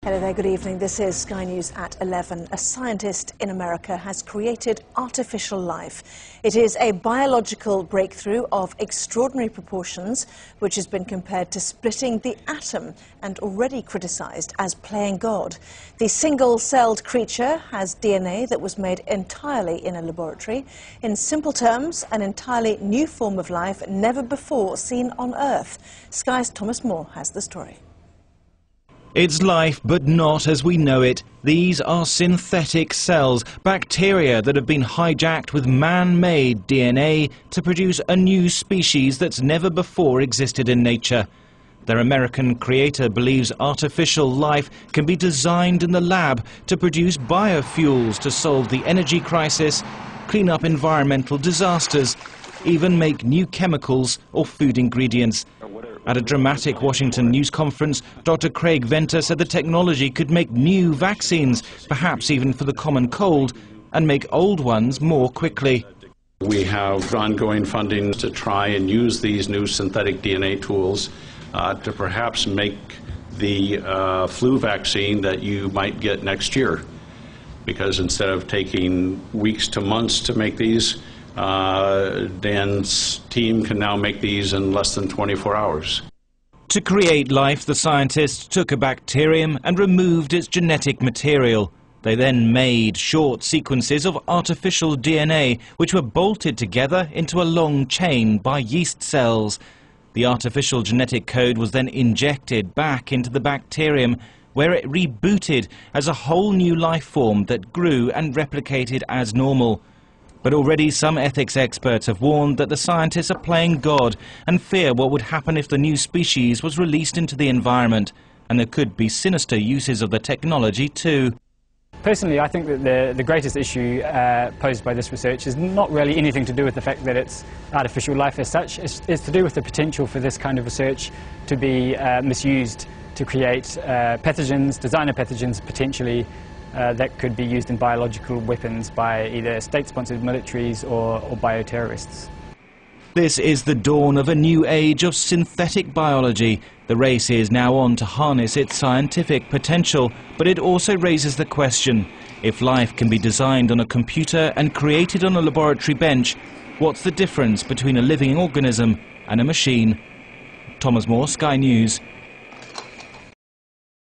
Hello there, good evening. This is Sky News at 11. A scientist in America has created artificial life. It is a biological breakthrough of extraordinary proportions, which has been compared to splitting the atom and already criticised as playing God. The single-celled creature has DNA that was made entirely in a laboratory. In simple terms, an entirely new form of life never before seen on Earth. Sky's Thomas Moore has the story. It's life, but not as we know it. These are synthetic cells, bacteria that have been hijacked with man-made DNA to produce a new species that's never before existed in nature. Their American creator believes artificial life can be designed in the lab to produce biofuels to solve the energy crisis, clean up environmental disasters, even make new chemicals or food ingredients. At a dramatic Washington news conference, Dr. Craig Venter said the technology could make new vaccines, perhaps even for the common cold, and make old ones more quickly. We have ongoing funding to try and use these new synthetic DNA tools to perhaps make the flu vaccine that you might get next year. Because instead of taking weeks to months to make these, Dan's team can now make these in less than 24 hours. To create life, the scientists took a bacterium and removed its genetic material. They then made short sequences of artificial DNA, which were bolted together into a long chain by yeast cells. The artificial genetic code was then injected back into the bacterium, where it rebooted as a whole new life form that grew and replicated as normal. But already some ethics experts have warned that the scientists are playing God and fear what would happen if the new species was released into the environment. And there could be sinister uses of the technology too. Personally, I think that the greatest issue posed by this research is not really anything to do with the fact that it's artificial life as such. It's to do with the potential for this kind of research to be misused to create pathogens, designer pathogens potentially, that could be used in biological weapons by either state-sponsored militaries or bioterrorists. This is the dawn of a new age of synthetic biology. The race is now on to harness its scientific potential, but it also raises the question, if life can be designed on a computer and created on a laboratory bench, what's the difference between a living organism and a machine? Thomas Moore, Sky News.